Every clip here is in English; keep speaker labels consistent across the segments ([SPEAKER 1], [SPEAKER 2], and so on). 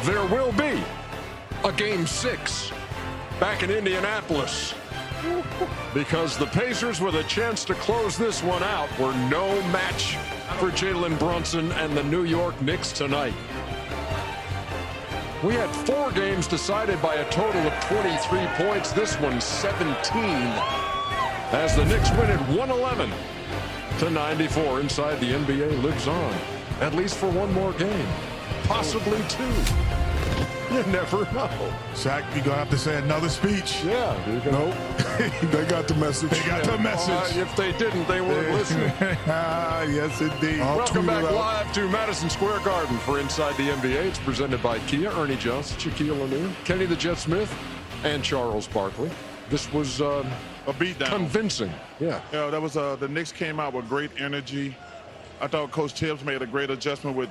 [SPEAKER 1] there will be a Game 6 back in Indianapolis, because the Pacers, with a chance to close this one out, were no match for Jalen Brunson and the New York Knicks tonight. We had 4 games decided by a total of 23 points. This one's 17, as the Knicks win it 111-94. Inside the NBA lives on, at least for one more game, possibly 2. You never know.
[SPEAKER 2] Shaq, you're going to have to say another speech.
[SPEAKER 1] Yeah.
[SPEAKER 3] Nope. They got the message.
[SPEAKER 2] They got the message.
[SPEAKER 1] If they didn't, they weren't listening.
[SPEAKER 2] Yes, indeed.
[SPEAKER 1] Welcome back live to Madison Square Garden for Inside the NBA. It's presented by Kia, Ernie Johnson, Shaquille O'Neal, Kenny the Jet Smith, and Charles Barkley. This was
[SPEAKER 4] a beatdown.
[SPEAKER 1] Convincing. Yeah.
[SPEAKER 4] Yeah, that was the Knicks came out with great energy. I thought Coach Tibbs made a great adjustment with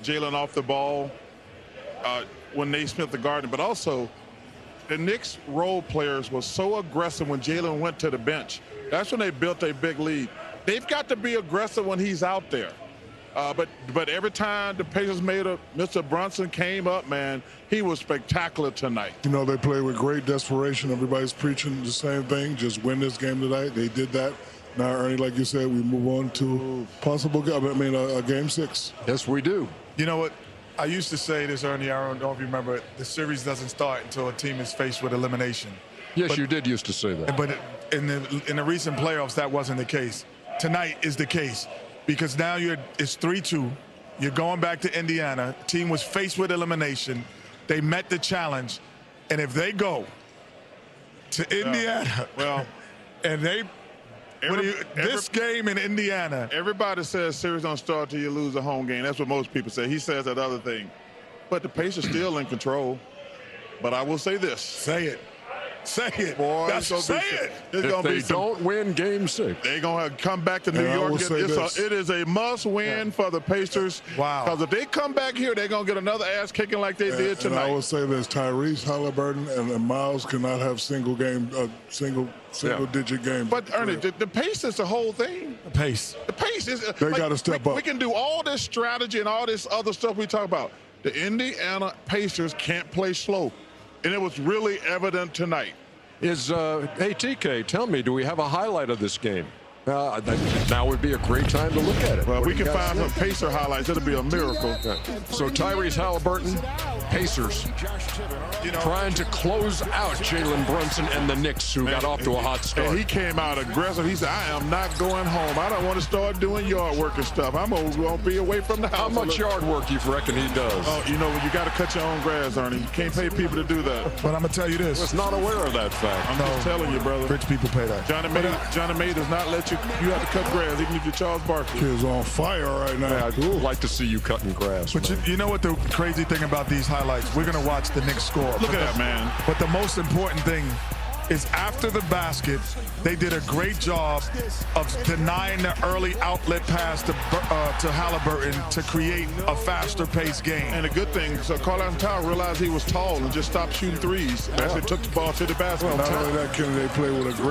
[SPEAKER 4] Jalen off the ball when Naismith the Garden, but also the Knicks role players were so aggressive when Jalen went to the bench. That's when they built a big lead. They've got to be aggressive when he's out there. But every time the Pacers Mr. Brunson came up, man, he was spectacular tonight.
[SPEAKER 3] You know, they play with great desperation. Everybody's preaching the same thing, just win this game tonight. They did that. Now, Ernie, like you said, we move on to possible, a Game 6.
[SPEAKER 1] Yes, we do.
[SPEAKER 2] You know what? I used to say this, Ernie, I don't know if you remember, the series doesn't start until a team is faced with elimination.
[SPEAKER 1] Yes, you did used to say that.
[SPEAKER 2] But in the recent playoffs, that wasn't the case. Tonight is the case, because now it's 3-2. You're going back to Indiana. The team was faced with elimination. They met the challenge. And if they go to Indiana, and they this game in Indiana.
[SPEAKER 4] Everybody says series don't start till you lose a home game. That's what most people say. He says that other thing. But the Pacers still in control. But I will say this.
[SPEAKER 2] Say it. Say it.
[SPEAKER 4] Boy,
[SPEAKER 2] say it.
[SPEAKER 1] If they don't win Game 6,
[SPEAKER 4] they're going to come back to New York. It is a must-win for the Pacers.
[SPEAKER 2] Wow.
[SPEAKER 4] Because if they come back here, they're going to get another ass kicking like they did tonight.
[SPEAKER 3] And I will say this: Tyrese Halliburton and Miles cannot have single-digit games.
[SPEAKER 4] But Ernie, the pace is the whole thing.
[SPEAKER 2] The pace
[SPEAKER 3] is. They got to step up.
[SPEAKER 4] We can do all this strategy and all this other stuff we talk about. The Indiana Pacers can't play slow. And it was really evident tonight.
[SPEAKER 1] Hey, TK, tell me, do we have a highlight of this game? Now would be a great time to look at it.
[SPEAKER 4] Well, we can find some Pacer highlights. It'll be a miracle.
[SPEAKER 1] Yeah. So Tyrese Halliburton, Pacers, trying to close out Jalen Brunson and the Knicks, who got off to a hot start.
[SPEAKER 4] And he came out aggressive. He said, I am not going home. I don't want to start doing yard work and stuff. I'm going to be away from the house.
[SPEAKER 1] How much yard work you reckon he does?
[SPEAKER 4] Oh, you know, you got to cut your own grass, Ernie. You can't pay people to do that.
[SPEAKER 2] But I'm going to tell you this.
[SPEAKER 1] I was not aware of that fact.
[SPEAKER 4] I'm just telling you, brother.
[SPEAKER 2] Rich people pay that.
[SPEAKER 4] Johnny May does not let you. You have to cut grass, even if you're Charles Barkley.
[SPEAKER 3] Kid's on fire right now.
[SPEAKER 1] Yeah, I'd like to see you cutting grass.
[SPEAKER 2] But you know what the crazy thing about these highlights? We're going to watch the Knicks score.
[SPEAKER 4] Look at that, man.
[SPEAKER 2] But the most important thing is after the basket, they did a great job of denying the early outlet pass to Halliburton to create a faster-paced game.
[SPEAKER 4] And a good thing, so Karl-Anthony Towns realized he was tall and just stopped shooting threes. Actually took the ball to the basket.
[SPEAKER 3] Well, not only that, Kenny, they play with a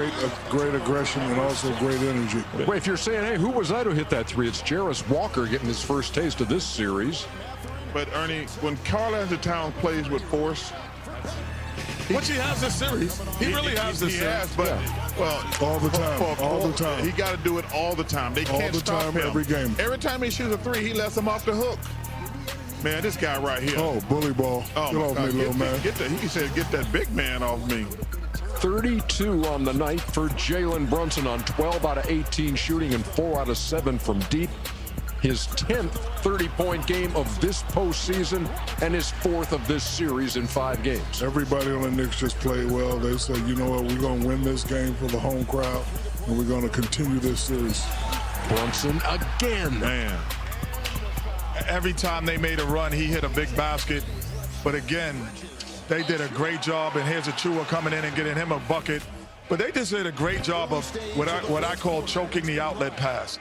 [SPEAKER 3] great aggression and also great energy.
[SPEAKER 1] Wait, if you're saying, hey, who was that who hit that three? It's Jarris Walker getting his first taste of this series.
[SPEAKER 4] But, Ernie, when Karl-Anthony Towns plays with force,
[SPEAKER 2] which he has this series. He really has this series.
[SPEAKER 4] Has, but, well,
[SPEAKER 3] all the time.
[SPEAKER 4] He got to do it all the time. They can't stop him.
[SPEAKER 3] Every game.
[SPEAKER 4] Every time he shoots a three, he lets him off the hook. Man, this guy right here.
[SPEAKER 3] Oh, bully ball.
[SPEAKER 4] Oh,
[SPEAKER 3] get off me, little man.
[SPEAKER 4] He said, get that big man off me.
[SPEAKER 1] 32 on the night for Jalen Brunson on 12 out of 18 shooting and 4 out of 7 from deep. His 10th 30-point game of this postseason and his 4th of this series in 5 games.
[SPEAKER 3] Everybody on the Knicks just played well. They said, you know what, we're going to win this game for the home crowd, and we're going to continue this series.
[SPEAKER 1] Brunson again.
[SPEAKER 4] Man.
[SPEAKER 2] Every time they made a run, he hit a big basket. But again, they did a great job, and here's Achua coming in and getting him a bucket. But they just did a great job of what I call choking the outlet pass.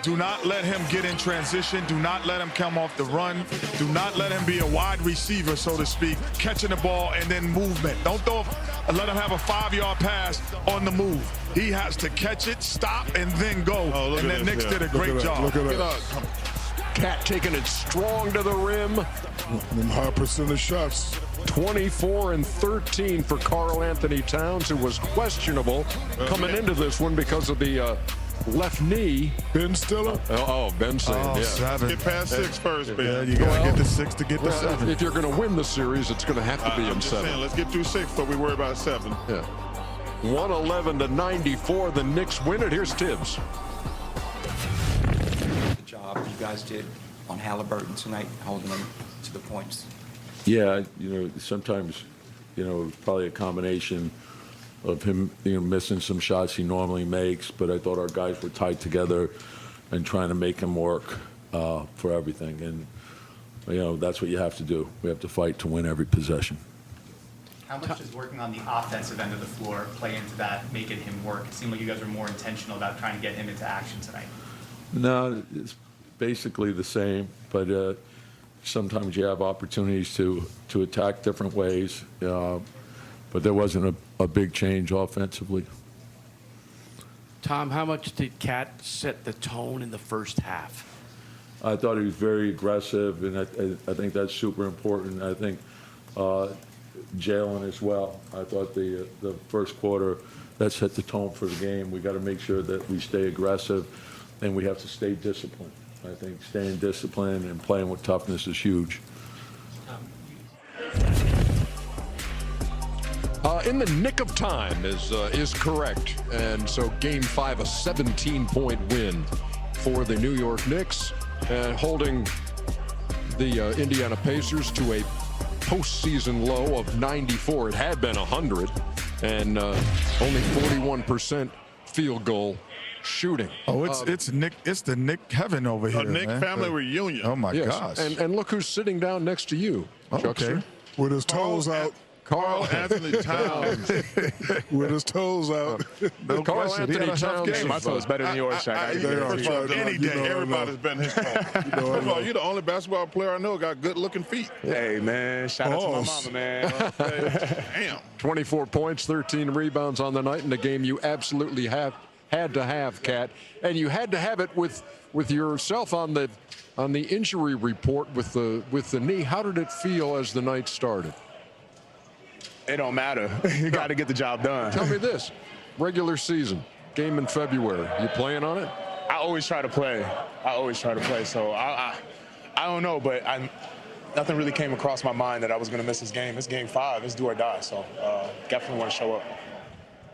[SPEAKER 2] Do not let him get in transition. Do not let him come off the run. Do not let him be a wide receiver, so to speak, catching the ball and then movement. Don't let him have a 5-yard pass on the move. He has to catch it, stop, and then go.
[SPEAKER 4] Oh,
[SPEAKER 2] and then Knicks did a great job.
[SPEAKER 3] Look at that.
[SPEAKER 1] Cat taking it strong to the rim.
[SPEAKER 3] Them high percentage shots.
[SPEAKER 1] 24 and 13 for Karl Anthony Towns, who was questionable coming into this one because of the left knee.
[SPEAKER 3] Ben Stiller.
[SPEAKER 1] Ben saying, yeah.
[SPEAKER 2] 7.
[SPEAKER 4] Get past 6 first, Ben.
[SPEAKER 2] Yeah, you got to get to 6 to get to 7.
[SPEAKER 1] If you're going to win the series, it's going to have to be
[SPEAKER 4] I'm
[SPEAKER 1] in
[SPEAKER 4] just
[SPEAKER 1] 7.
[SPEAKER 4] saying, let's get through 6 before we worry about 7.
[SPEAKER 1] Yeah. 111-94. The Knicks win it. Here's Tibbs.
[SPEAKER 5] The job you guys did on Halliburton tonight, holding them to the points.
[SPEAKER 6] Yeah, sometimes, probably a combination of him, missing some shots he normally makes, but I thought our guys were tied together and trying to make him work for everything. And, that's what you have to do. We have to fight to win every possession.
[SPEAKER 7] How much does working on the offensive end of the floor play into that, making him work? It seemed like you guys were more intentional about trying to get him into action tonight.
[SPEAKER 6] No, it's basically the same, but sometimes you have opportunities to attack different ways, but there wasn't a big change offensively.
[SPEAKER 8] Tom, how much did Cat set the tone in the first half?
[SPEAKER 6] I thought he was very aggressive, and I think that's super important. I think Jalen as well. I thought the first quarter, that set the tone for the game. We got to make sure that we stay aggressive, and we have to stay disciplined. I think staying disciplined and playing with toughness is huge.
[SPEAKER 1] In the nick of time is correct. And so Game 5, a 17-point win for the New York Knicks, holding the Indiana Pacers to a postseason low of 94. It had been 100, and only 41% field goal shooting.
[SPEAKER 2] Oh, it's Nick. It's the Nick heaven over here.
[SPEAKER 4] A Nick
[SPEAKER 2] man.
[SPEAKER 4] family reunion.
[SPEAKER 2] Oh my
[SPEAKER 1] Yes.
[SPEAKER 2] gosh.
[SPEAKER 1] And look who's sitting down next to you, Chuckster.
[SPEAKER 2] Okay.
[SPEAKER 3] With his toes out.
[SPEAKER 4] Karl Anthony Towns.
[SPEAKER 3] With his toes out.
[SPEAKER 2] No
[SPEAKER 1] Karl
[SPEAKER 2] question. He
[SPEAKER 1] Anthony
[SPEAKER 2] had a tough
[SPEAKER 1] Towns.
[SPEAKER 2] game.
[SPEAKER 9] My toes better than yours, Shaq.
[SPEAKER 4] First of all,
[SPEAKER 3] Yeah,
[SPEAKER 4] any
[SPEAKER 3] you
[SPEAKER 4] day,
[SPEAKER 3] know,
[SPEAKER 4] everybody's been his toe. First of all, you're the only basketball player I know got good-looking feet.
[SPEAKER 9] Hey, man. Shout out to my mama, man.
[SPEAKER 4] Damn.
[SPEAKER 1] 24 points, 13 rebounds on the night in a game you absolutely had to have, Cat. And you had to have it with yourself on the injury report with the knee. How did it feel as the night started?
[SPEAKER 9] It don't matter. You got to get the job done.
[SPEAKER 1] Tell me this, regular season, game in February, you playing on it?
[SPEAKER 9] I always try to play. So I don't know, but nothing really came across my mind that I was going to miss this game. It's Game 5. It's do or die. So definitely want to show up.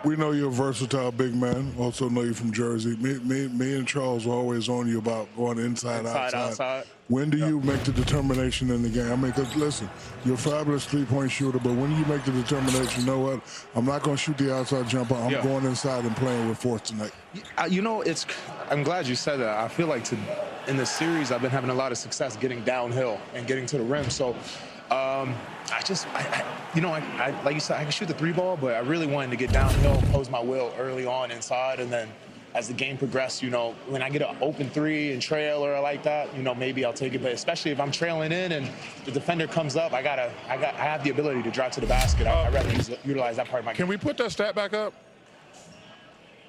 [SPEAKER 3] We know you're a versatile big man. Also know you from Jersey. Me and Charles were always on you about going inside, outside. When do you make the determination in the game? I mean, 'cause listen, you're a fabulous three-point shooter, but when do you make the determination, you know what, I'm not going to shoot the outside jumper. I'm going inside and playing with force tonight.
[SPEAKER 9] I'm glad you said that. I feel like in this series, I've been having a lot of success getting downhill and getting to the rim. So like you said, I can shoot the three ball, but I really wanted to get downhill, pose my will early on inside, and then as the game progressed, when I get an open three and trail or like that, maybe I'll take it. But especially if I'm trailing in and the defender comes up, I have the ability to drive to the basket. I'd rather utilize that part of my game.
[SPEAKER 4] Can we put that stat back up?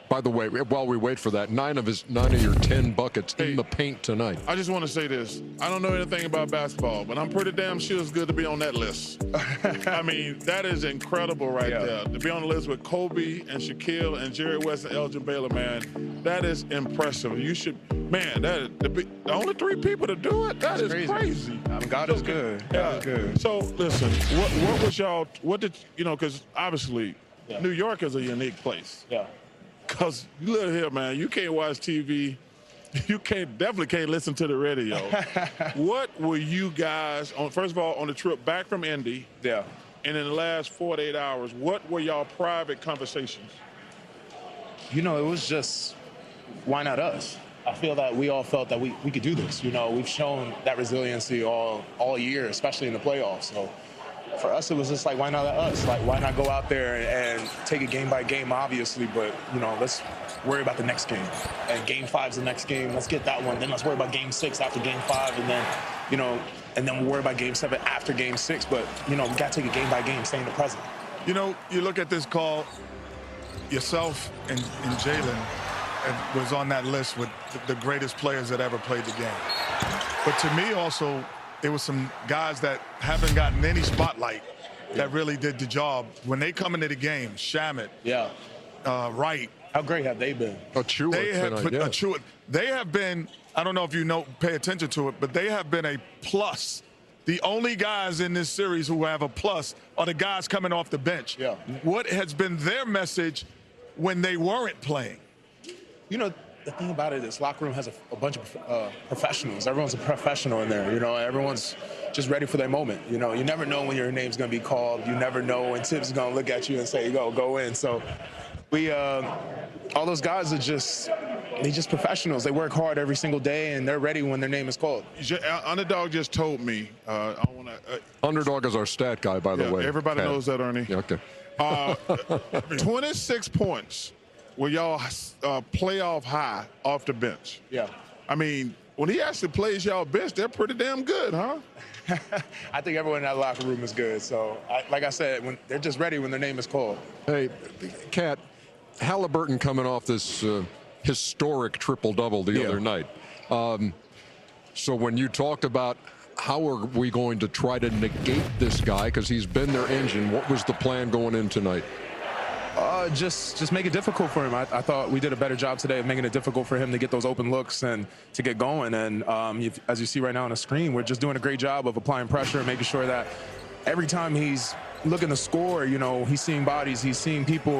[SPEAKER 1] By the way, while we wait for that, 9 of your 10 buckets in the paint tonight.
[SPEAKER 4] I just want to say this. I don't know anything about basketball, but I'm pretty damn sure it's good to be on that list. I mean, that is incredible right there. To be on the list with Kobe and Shaquille and Jerry West and Elgin Baylor, man, that is impressive. You should, man, the only 3 people to do it, that is crazy.
[SPEAKER 9] God is good. God is good.
[SPEAKER 4] So, listen, what was y'all, because obviously New York is a unique place.
[SPEAKER 9] Yeah.
[SPEAKER 4] Because you live here, man, you can't watch TV. You definitely can't listen to the radio. What were you guys, first of all, on the trip back from Indy?
[SPEAKER 9] Yeah.
[SPEAKER 4] And in the last 48 hours, what were y'all private conversations?
[SPEAKER 9] It was just, why not us? I feel that we all felt that we could do this. We've shown that resiliency all year, especially in the playoffs. So for us, it was just like, why not us? Like, why not go out there and take it game by game, obviously, but, let's worry about the next game. And Game 5's the next game. Let's get that one. Then let's worry about Game 6 after Game 5. And then, and then we'll worry about Game 7 after Game 6. But, we got to take it game by game, stay in the present.
[SPEAKER 2] You look at this call, yourself and Jalen was on that list with the greatest players that ever played the game. But to me also, there was some guys that haven't gotten any spotlight that really did the job. When they come into the game, Shamet, Wright.
[SPEAKER 9] How great have they been?
[SPEAKER 1] Achua tonight,
[SPEAKER 2] They have been, I don't know if you pay attention to it, but they have been a plus. The only guys in this series who have a plus are the guys coming off the bench.
[SPEAKER 9] Yeah.
[SPEAKER 2] What has been their message when they weren't playing?
[SPEAKER 9] You know, the thing about it is locker room has a bunch of professionals. Everyone's a professional in there. You know, everyone's just ready for their moment. You know, you never know when your name's going to be called. You never know when Tibbs is going to look at you and say, go in. So we, all those guys are just professionals. They work hard every single day, and they're ready when their name is called.
[SPEAKER 4] Underdog just told me.
[SPEAKER 1] Underdog is our stat guy, by the way.
[SPEAKER 4] Everybody knows that, Ernie.
[SPEAKER 1] Yeah, okay.
[SPEAKER 4] 26 points were y'all playoff high off the bench.
[SPEAKER 9] Yeah.
[SPEAKER 4] I mean, when he actually plays y'all bench, they're pretty damn good, huh?
[SPEAKER 9] I think everyone in that locker room is good. So, like I said, when they're just ready when their name is called.
[SPEAKER 1] Hey, Kat, Halliburton coming off this historic triple-double the other night. So when you talked about how are we going to try to negate this guy because he's been their engine, what was the plan going in tonight?
[SPEAKER 9] Just make it difficult for him. I thought we did a better job today of making it difficult for him to get those open looks and to get going. And as you see right now on the screen, we're just doing a great job of applying pressure and making sure that every time he's looking to score, you know, he's seeing bodies, he's seeing people.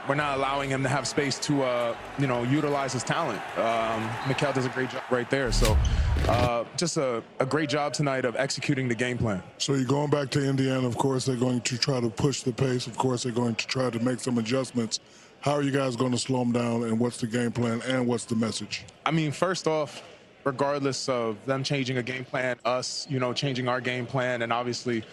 [SPEAKER 9] We're not allowing him to have space to, you know, utilize his talent. Mikal does a great job right there. So just a great job tonight of executing the game plan.
[SPEAKER 3] So you're going back to Indiana. Of course, they're going to try to push the pace. Of course, they're going to try to make some adjustments. How are you guys going to slow them down, and what's the game plan, and what's the message?
[SPEAKER 9] I mean, first off, regardless of them changing a game plan, us, you know, changing our game plan, and obviously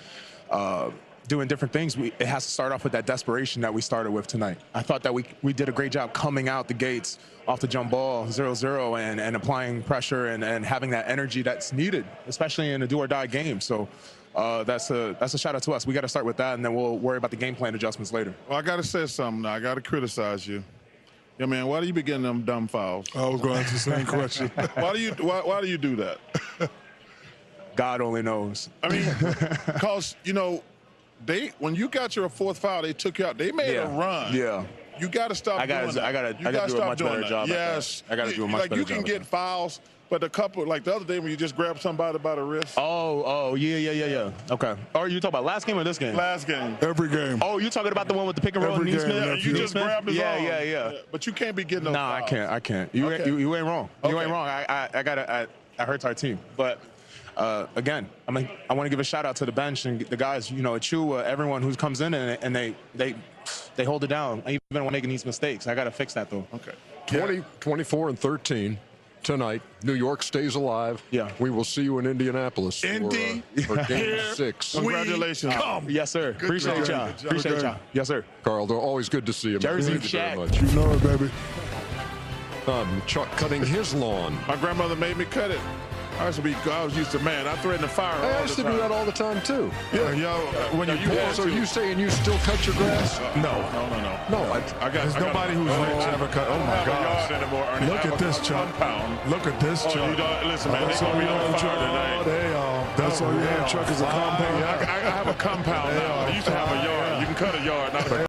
[SPEAKER 9] doing different things, it has to start off with that desperation that we started with tonight. I thought that we did a great job coming out the gates off the jump ball 0-0 and applying pressure and having that energy that's needed, especially in a do-or-die game. So that's a shout out to us. We got to start with that, and then we'll worry about the game plan adjustments later.
[SPEAKER 4] Well, I got to say something now. I got to criticize you. Yeah, man, why do you be getting them dumb fouls?
[SPEAKER 3] I was going to ask the same question.
[SPEAKER 4] Why do you do that?
[SPEAKER 9] God only knows.
[SPEAKER 4] I mean, because, you know, when you got your fourth foul, they took you out. They made a run.
[SPEAKER 9] Yeah.
[SPEAKER 4] You got to stop doing that.
[SPEAKER 9] I got to do a much better job.
[SPEAKER 4] Yes.
[SPEAKER 9] I got to do a much better job.
[SPEAKER 4] You can get fouls, but a couple, like the other day when you just grab somebody by the wrist.
[SPEAKER 9] Oh, yeah. Okay. Or you talking about last game or this game?
[SPEAKER 4] Last game.
[SPEAKER 3] Every game.
[SPEAKER 9] Oh, you talking about the one with the pick and roll?
[SPEAKER 3] Every game.
[SPEAKER 4] Yeah, you just grabbed his arm.
[SPEAKER 9] Yeah.
[SPEAKER 4] But you can't be getting those fouls.
[SPEAKER 9] I can't. You ain't wrong. You ain't wrong. I hurts our team. But again, I want to give a shout out to the bench and the guys, you know, Achua, everyone who comes in and they hold it down, even when making these mistakes. I got to fix that, though.
[SPEAKER 4] Okay.
[SPEAKER 1] 24-13 tonight. New York stays alive.
[SPEAKER 9] Yeah.
[SPEAKER 1] We will see you in Indianapolis
[SPEAKER 2] Indy,
[SPEAKER 1] for Game 6.
[SPEAKER 4] Congratulations.
[SPEAKER 9] Yes, sir. Appreciate y'all. Appreciate y'all. Yes, sir.
[SPEAKER 1] Carl, they're always good to see you.
[SPEAKER 9] Jersey,
[SPEAKER 1] Thank you very
[SPEAKER 9] Shaq.
[SPEAKER 1] much.
[SPEAKER 3] You know it, baby.
[SPEAKER 1] Chuck cutting his lawn.
[SPEAKER 4] My grandmother made me cut it. I was used to, man, I threatened to fire
[SPEAKER 1] I
[SPEAKER 4] all
[SPEAKER 1] used
[SPEAKER 4] the
[SPEAKER 1] to
[SPEAKER 4] time.
[SPEAKER 1] do that all the time, too.
[SPEAKER 2] Yeah, when you
[SPEAKER 1] So you saying you still cut your grass?
[SPEAKER 4] No.
[SPEAKER 2] There's nobody who's rich ever cut. Oh, my God. Look at this, Chuck. Look at this, Chuck.
[SPEAKER 4] Listen, man, they're going to be on fire today.
[SPEAKER 3] That's all you have, Chuck, is a compound.
[SPEAKER 4] I have a compound now. I used to have a yard. You can cut a yard, not a